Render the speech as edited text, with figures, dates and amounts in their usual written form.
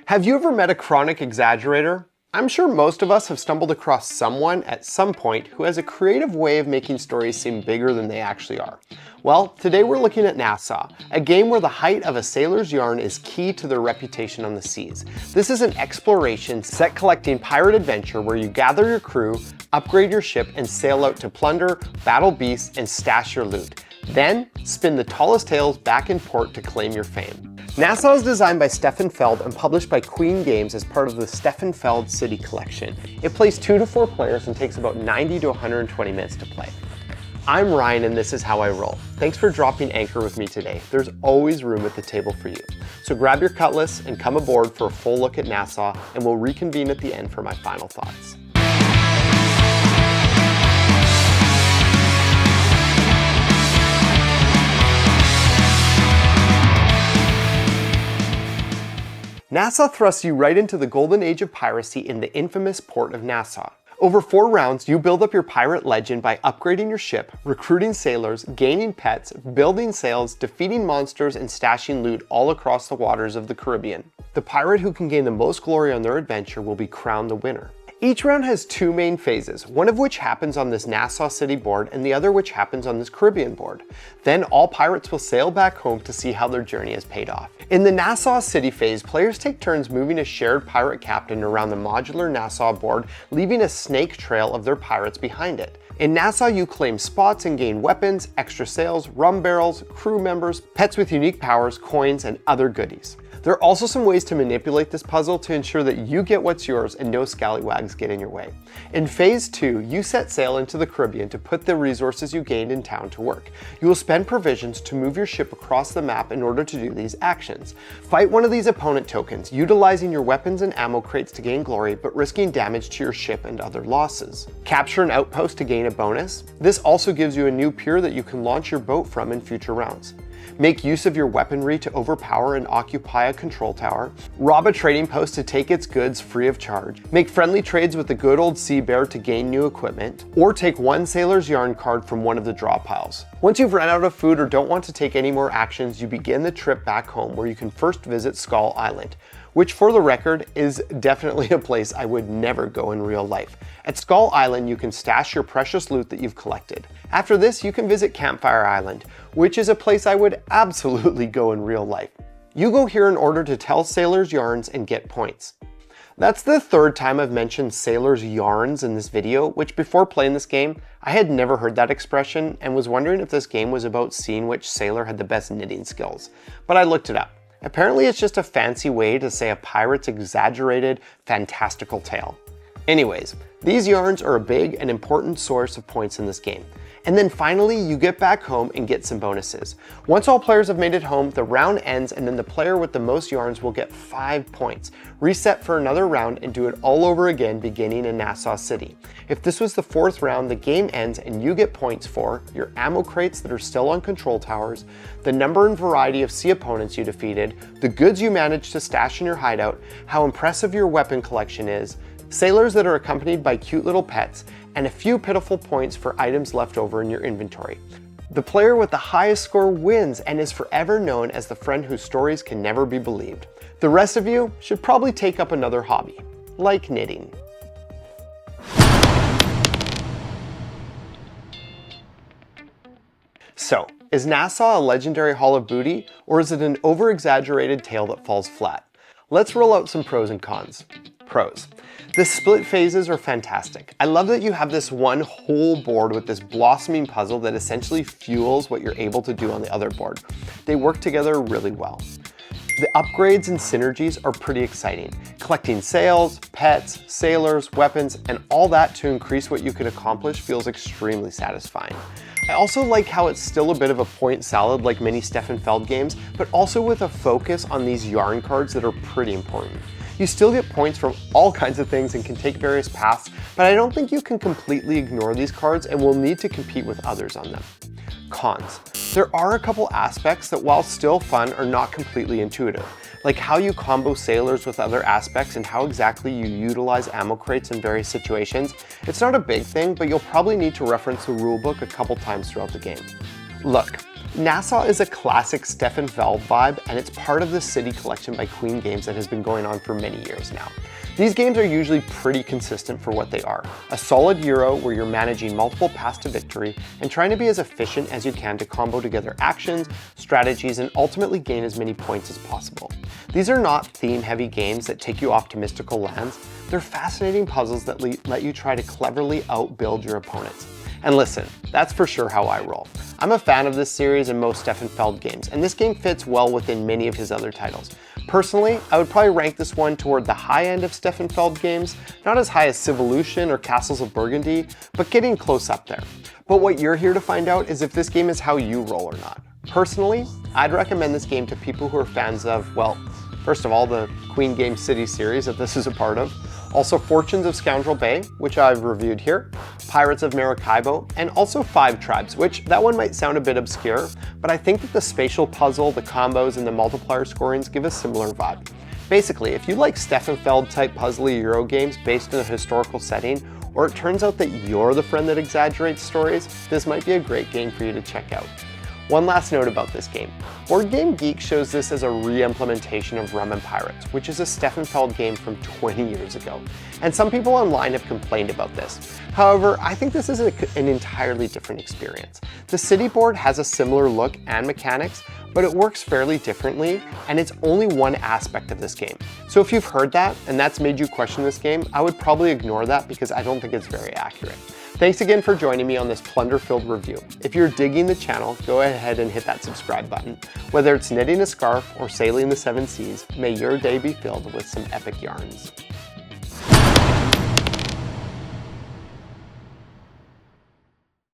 Have you ever met a chronic exaggerator? I'm sure most of us have stumbled across someone at some point who has a creative way of making stories seem bigger than they actually are. Well, today we're looking at Nassau, a game where the height of a sailor's yarn is key to their reputation on the seas. This is an exploration, set collecting pirate adventure where you gather your crew, upgrade your ship, and sail out to plunder, battle beasts, and stash your loot. Then, spin the tallest tales back in port to claim your fame. Nassau is designed by Stefan Feld and published by Queen Games as part of the Stefan Feld City Collection. It plays 2 to 4 players and takes about 90 to 120 minutes to play. I'm Ryan and this is how I roll. Thanks for dropping anchor with me today. There's always room at the table for you. So grab your cutlass and come aboard for a full look at Nassau, and we'll reconvene at the end for my final thoughts. Nassau thrusts you right into the golden age of piracy in the infamous port of Nassau. Over 4 rounds, you build up your pirate legend by upgrading your ship, recruiting sailors, gaining pets, building sails, defeating monsters, and stashing loot all across the waters of the Caribbean. The pirate who can gain the most glory on their adventure will be crowned the winner. Each round has 2 main phases, one of which happens on this Nassau City board and the other which happens on this Caribbean board. Then all pirates will sail back home to see how their journey has paid off. In the Nassau City phase, players take turns moving a shared pirate captain around the modular Nassau board, leaving a snake trail of their pirates behind it. In Nassau, you claim spots and gain weapons, extra sails, rum barrels, crew members, pets with unique powers, coins, and other goodies. There are also some ways to manipulate this puzzle to ensure that you get what's yours and no scallywags get in your way. In Phase 2, you set sail into the Caribbean to put the resources you gained in town to work. You will spend provisions to move your ship across the map in order to do these actions. Fight one of these opponent tokens, utilizing your weapons and ammo crates to gain glory, but risking damage to your ship and other losses. Capture an outpost to gain a bonus. This also gives you a new pier that you can launch your boat from in future rounds. Make use of your weaponry to overpower and occupy a control tower. Rob a trading post to take its goods free of charge. Make friendly trades with the good old sea bear to gain new equipment. Or take one sailor's yarn card from one of the draw piles. Once you've run out of food or don't want to take any more actions, you begin the trip back home, where you can first visit Skull Island, which for the record is definitely a place I would never go in real life. At Skull Island, you can stash your precious loot that you've collected. After this, you can visit Campfire Island, which is a place I would absolutely go in real life. You go here in order to tell sailors yarns and get points. That's the 3rd time I've mentioned sailors yarns in this video, which before playing this game, I had never heard that expression and was wondering if this game was about seeing which sailor had the best knitting skills. But I looked it up. Apparently it's just a fancy way to say a pirate's exaggerated, fantastical tale. Anyways, these yarns are a big and important source of points in this game. And then finally, you get back home and get some bonuses. Once all players have made it home, the round ends and then the player with the most yarns will get 5 points. Reset for another round and do it all over again, beginning in Nassau City. If this was the 4th round, the game ends and you get points for your ammo crates that are still on control towers, the number and variety of sea opponents you defeated, the goods you managed to stash in your hideout, how impressive your weapon collection is, sailors that are accompanied by cute little pets, and a few pitiful points for items left over in your inventory. The player with the highest score wins and is forever known as the friend whose stories can never be believed. The rest of you should probably take up another hobby, like knitting. So, is Nassau a legendary haul of booty, or is it an over-exaggerated tale that falls flat? Let's roll out some pros and cons. Pros. The split phases are fantastic. I love that you have this one whole board with this blossoming puzzle that essentially fuels what you're able to do on the other board. They work together really well. The upgrades and synergies are pretty exciting. Collecting sails, pets, sailors, weapons, and all that to increase what you can accomplish feels extremely satisfying. I also like how it's still a bit of a point salad like many Stefan Feld games, but also with a focus on these yarn cards that are pretty important. You still get points from all kinds of things and can take various paths, but I don't think you can completely ignore these cards and will need to compete with others on them. Cons. There are a couple aspects that, while still fun, are not completely intuitive, like how you combo sailors with other aspects and how exactly you utilize ammo crates in various situations. It's not a big thing, but you'll probably need to reference the rulebook a couple times throughout the game. Look, Nassau is a classic Stefan Feld vibe, and it's part of the City Collection by Queen Games that has been going on for many years now. These games are usually pretty consistent for what they are. A solid Euro where you're managing multiple paths to victory and trying to be as efficient as you can to combo together actions, strategies, and ultimately gain as many points as possible. These are not theme-heavy games that take you off to mystical lands. They're fascinating puzzles that let you try to cleverly outbuild your opponents. And listen, that's for sure how I roll. I'm a fan of this series and most Stefan Feld games, and this game fits well within many of his other titles. Personally, I would probably rank this one toward the high end of Stefan Feld games, not as high as Civolution or Castles of Burgundy, but getting close up there. But what you're here to find out is if this game is how you roll or not. Personally, I'd recommend this game to people who are fans of, well, first of all, the Queen Games City series that this is a part of, also Fortunes of Scoundrel Bay, which I've reviewed here, Pirates of Maracaibo, and also Five Tribes, which that one might sound a bit obscure, but I think that the spatial puzzle, the combos, and the multiplier scorings give a similar vibe. Basically, if you like Stefan Feld type puzzly Euro games based in a historical setting, or it turns out that you're the friend that exaggerates stories, this might be a great game for you to check out. One last note about this game. Board Game Geek shows this as a re-implementation of Rum and Pirates, which is a Stefan Feld game from 20 years ago. And some people online have complained about this. However, I think this is an entirely different experience. The City board has a similar look and mechanics, but it works fairly differently, and it's only one aspect of this game. So if you've heard that, and that's made you question this game, I would probably ignore that because I don't think it's very accurate. Thanks again for joining me on this plunder-filled review. If you're digging the channel, go ahead and hit that subscribe button. Whether it's knitting a scarf or sailing the 7 seas, may your day be filled with some epic yarns.